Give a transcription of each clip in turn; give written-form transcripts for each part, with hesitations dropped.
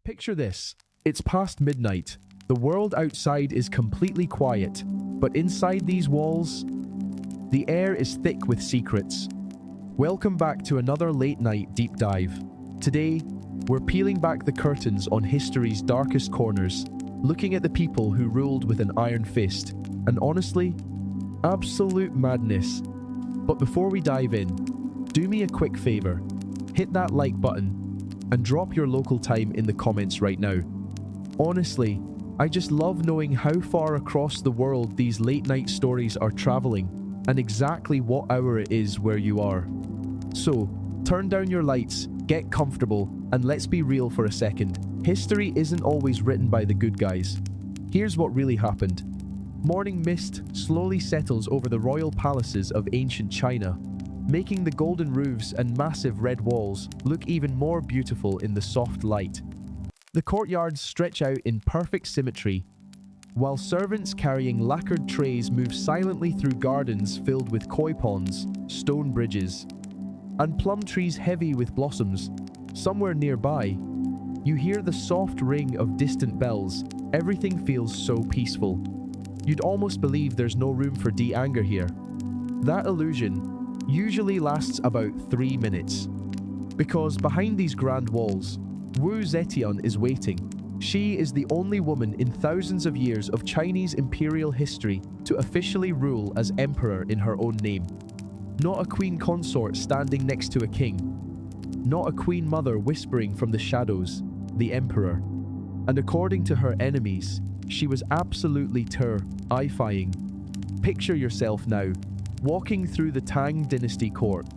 Picture this. It's past midnight. The world outside is completely quiet, but inside these walls, the air is thick with secrets. Welcome back to another late-night deep dive. Today, we're peeling back the curtains on history's darkest corners, looking at the people who ruled with an iron fist, and honestly, absolute madness. But before we dive in, do me a quick favor. Hit that like button and drop your local time in the comments right now. Honestly, I just love knowing how far across the world these late-night stories are traveling and exactly what hour it is where you are. So, turn down your lights, get comfortable, and let's be real for a second. History isn't always written by the good guys. Here's what really happened. Morning mist slowly settles over the royal palaces of ancient China, making the golden roofs and massive red walls look even more beautiful in the soft light. The courtyards stretch out in perfect symmetry, while servants carrying lacquered trays move silently through gardens filled with koi ponds, stone bridges, and plum trees heavy with blossoms. Somewhere nearby, you hear the soft ring of distant bells. Everything feels so peaceful. You'd almost believe there's no room for anger here. That illusion usually lasts about 3 minutes. Because behind these grand walls, Wu Zetian is waiting. She is the only woman in thousands of years of Chinese imperial history to officially rule as emperor in her own name. Not a queen consort standing next to a king. Not a queen mother whispering from the shadows, the emperor. And according to her enemies, she was absolutely terrifying. Picture yourself now, walking through the Tang Dynasty court,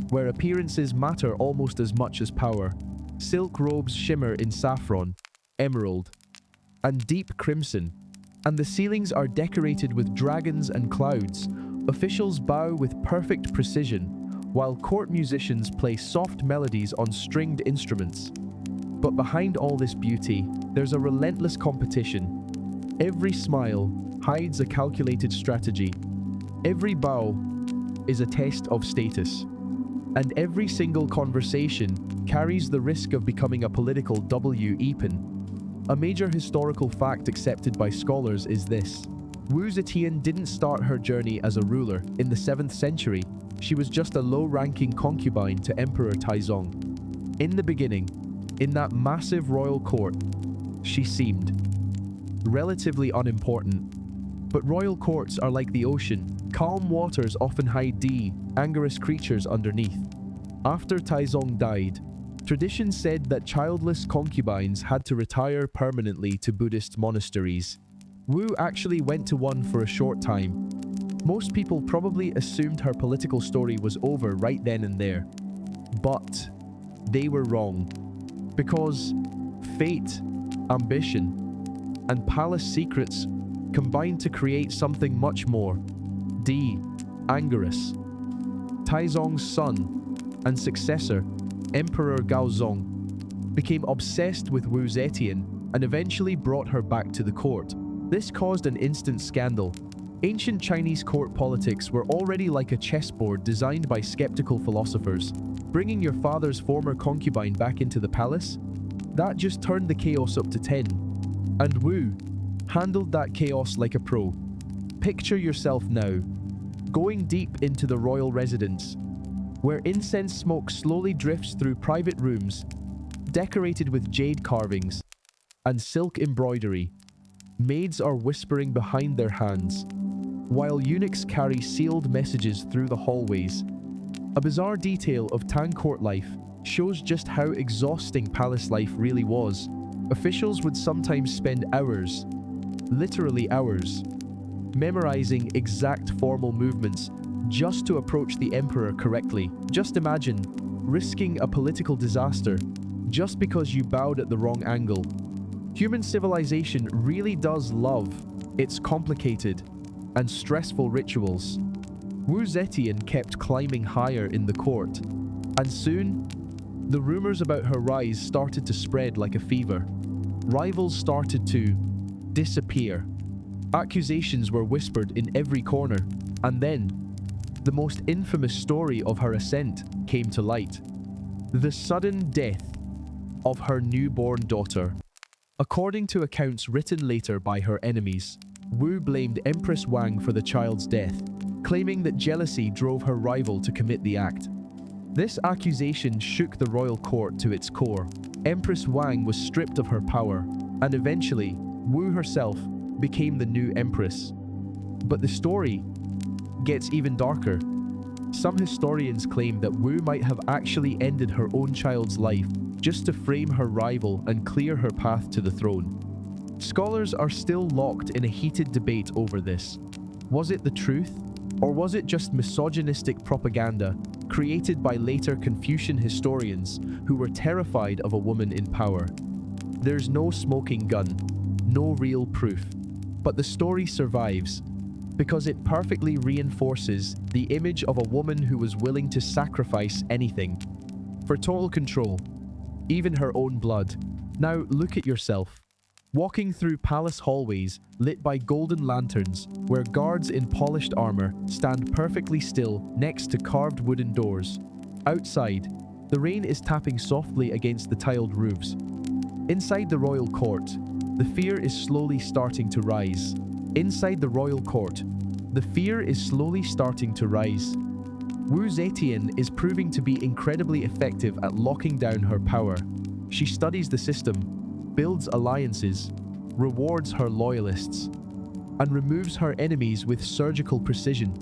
where appearances matter almost as much as power. Silk robes shimmer in saffron, emerald, and deep crimson, and the ceilings are decorated with dragons and clouds. Officials bow with perfect precision, while court musicians play soft melodies on stringed instruments. But behind all this beauty, there's a relentless competition. Every smile hides a calculated strategy. Every bow is a test of status. And every single conversation carries the risk of becoming a political weapon. A major historical fact accepted by scholars is this. Wu Zetian didn't start her journey as a ruler in the 7th century. She was just a low-ranking concubine to Emperor Taizong. In the beginning, in that massive royal court, she seemed relatively unimportant. But royal courts are like the ocean. Calm waters often hide dangerous creatures underneath. After Taizong died, tradition said that childless concubines had to retire permanently to Buddhist monasteries. Wu actually went to one for a short time. Most people probably assumed her political story was over right then and there. But they were wrong. Because fate, ambition, and palace secrets combined to create something much more dangerous. Taizong's son and successor, Emperor Gaozong, became obsessed with Wu Zetian and eventually brought her back to the court. This caused an instant scandal. Ancient Chinese court politics were already like a chessboard designed by skeptical philosophers. Bringing your father's former concubine back into the palace? That just turned the chaos up to 10. And Wu handled that chaos like a pro. Picture yourself now, going deep into the royal residence, where incense smoke slowly drifts through private rooms, decorated with jade carvings and silk embroidery. Maids are whispering behind their hands, while eunuchs carry sealed messages through the hallways. A bizarre detail of Tang court life shows just how exhausting palace life really was. Officials would sometimes spend hours, literally hours, memorizing exact formal movements just to approach the emperor correctly. Just imagine risking a political disaster just because you bowed at the wrong angle. Human civilization really does love its complicated and stressful rituals. Wu Zetian kept climbing higher in the court, and soon, the rumors about her rise started to spread like a fever. Rivals started to disappear. Accusations were whispered in every corner, and then, the most infamous story of her ascent came to light. The sudden death of her newborn daughter. According to accounts written later by her enemies, Wu blamed Empress Wang for the child's death, claiming that jealousy drove her rival to commit the act. This accusation shook the royal court to its core. Empress Wang was stripped of her power, and eventually, Wu herself became the new empress. But the story gets even darker. Some historians claim that Wu might have actually ended her own child's life just to frame her rival and clear her path to the throne. Scholars are still locked in a heated debate over this. Was it the truth, or was it just misogynistic propaganda created by later Confucian historians who were terrified of a woman in power? There's no smoking gun, no real proof, but the story survives because it perfectly reinforces the image of a woman who was willing to sacrifice anything for total control, even her own blood. Now look at yourself, walking through palace hallways lit by golden lanterns where guards in polished armor stand perfectly still next to carved wooden doors. Outside, the rain is tapping softly against the tiled roofs. Inside the royal court, the fear is slowly starting to rise. Inside the royal court, the fear is slowly starting to rise. Wu Zetian is proving to be incredibly effective at locking down her power. She studies the system, builds alliances, rewards her loyalists, and removes her enemies with surgical precision.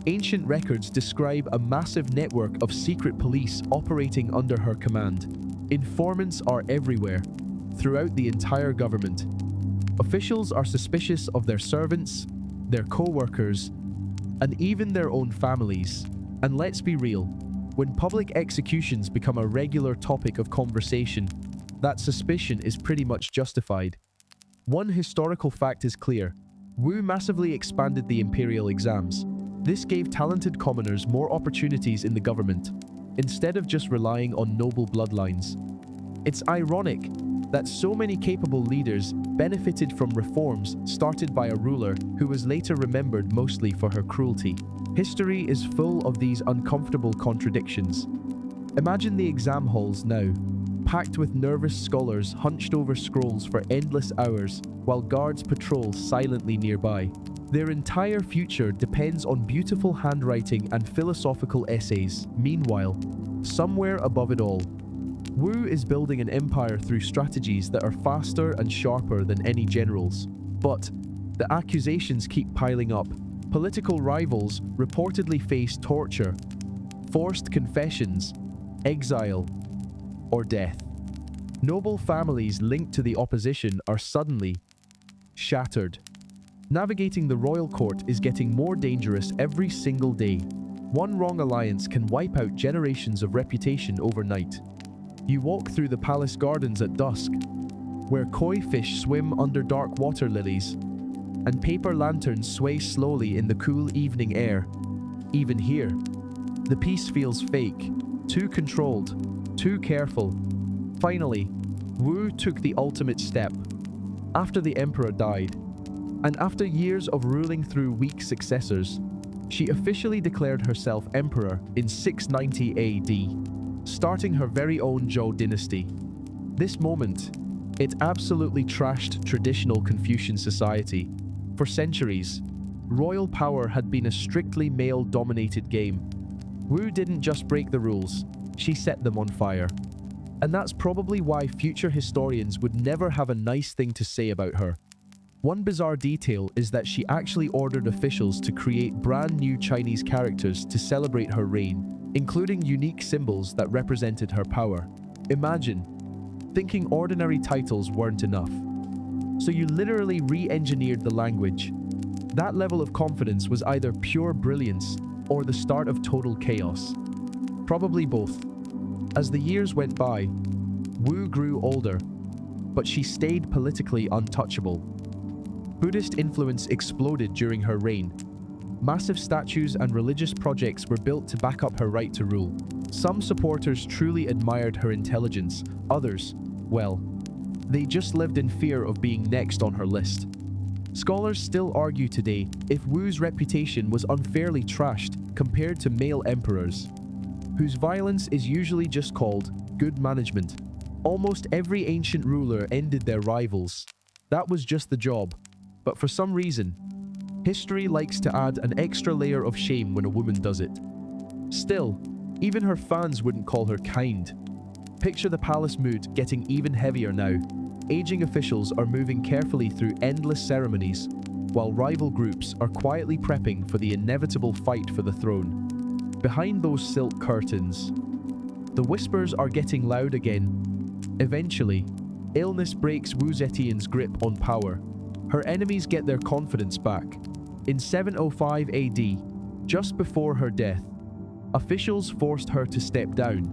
Ancient records describe a massive network of secret police operating under her command. Informants are everywhere, throughout the entire government. Officials are suspicious of their servants, their co-workers, and even their own families. And let's be real, when public executions become a regular topic of conversation, that suspicion is pretty much justified. One historical fact is clear: Wu massively expanded the imperial exams. This gave talented commoners more opportunities in the government, instead of just relying on noble bloodlines. It's ironic that so many capable leaders benefited from reforms started by a ruler who was later remembered mostly for her cruelty. History is full of these uncomfortable contradictions. Imagine the exam halls now, packed with nervous scholars hunched over scrolls for endless hours while guards patrol silently nearby. Their entire future depends on beautiful handwriting and philosophical essays. Meanwhile, somewhere above it all, Wu is building an empire through strategies that are faster and sharper than any generals. But the accusations keep piling up. Political rivals reportedly face torture, forced confessions, exile, or death. Noble families linked to the opposition are suddenly shattered. Navigating the royal court is getting more dangerous every single day. One wrong alliance can wipe out generations of reputation overnight. You walk through the palace gardens at dusk, where koi fish swim under dark water lilies, and paper lanterns sway slowly in the cool evening air. Even here, the peace feels fake, too controlled, too careful. Finally, Wu took the ultimate step. After the emperor died, and after years of ruling through weak successors, she officially declared herself emperor in 690 AD, starting her very own Zhou dynasty. This moment, it absolutely trashed traditional Confucian society. For centuries, royal power had been a strictly male-dominated game. Wu didn't just break the rules, she set them on fire. And that's probably why future historians would never have a nice thing to say about her. One bizarre detail is that she actually ordered officials to create brand new Chinese characters to celebrate her reign, including unique symbols that represented her power. Imagine thinking ordinary titles weren't enough. So you literally re-engineered the language. That level of confidence was either pure brilliance or the start of total chaos. Probably both. As the years went by, Wu grew older, but she stayed politically untouchable. Buddhist influence exploded during her reign. Massive statues and religious projects were built to back up her right to rule. Some supporters truly admired her intelligence, others, well, they just lived in fear of being next on her list. Scholars still argue today if Wu's reputation was unfairly trashed compared to male emperors, whose violence is usually just called good management. Almost every ancient ruler ended their rivals. That was just the job. But for some reason, history likes to add an extra layer of shame when a woman does it. Still, even her fans wouldn't call her kind. Picture the palace mood getting even heavier now. Aging officials are moving carefully through endless ceremonies, while rival groups are quietly prepping for the inevitable fight for the throne. Behind those silk curtains, the whispers are getting loud again. Eventually, illness breaks Wu Zetian's grip on power. Her enemies get their confidence back. In 705 AD, just before her death, officials forced her to step down.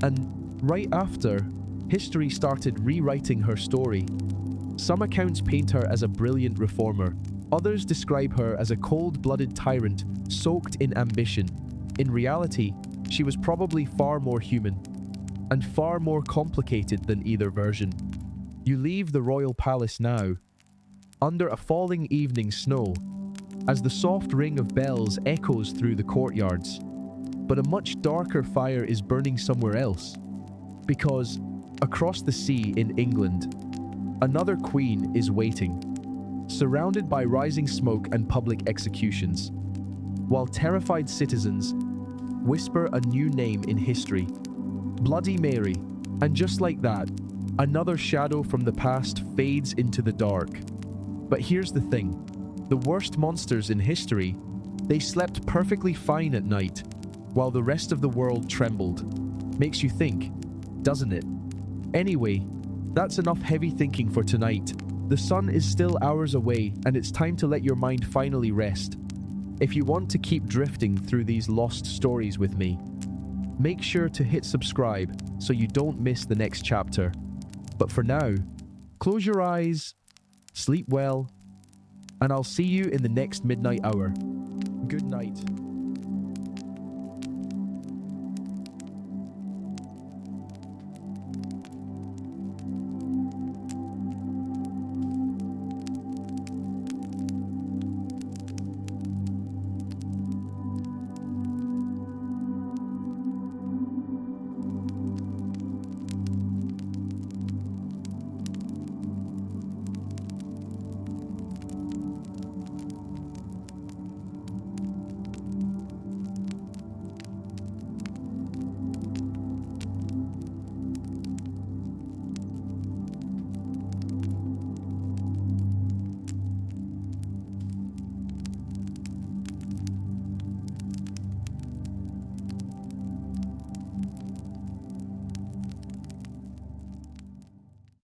And right after, history started rewriting her story. Some accounts paint her as a brilliant reformer. Others describe her as a cold-blooded tyrant soaked in ambition. In reality, she was probably far more human and far more complicated than either version. You leave the royal palace now, under a falling evening snow, as the soft ring of bells echoes through the courtyards. But a much darker fire is burning somewhere else, because across the sea in England, another queen is waiting, surrounded by rising smoke and public executions, while terrified citizens whisper a new name in history, Bloody Mary. And just like that, another shadow from the past fades into the dark. But here's the thing, the worst monsters in history, they slept perfectly fine at night, while the rest of the world trembled. Makes you think, doesn't it? Anyway, that's enough heavy thinking for tonight. The sun is still hours away, and it's time to let your mind finally rest. If you want to keep drifting through these lost stories with me, make sure to hit subscribe so you don't miss the next chapter. But for now, close your eyes, sleep well, and I'll see you in the next midnight hour. Good night.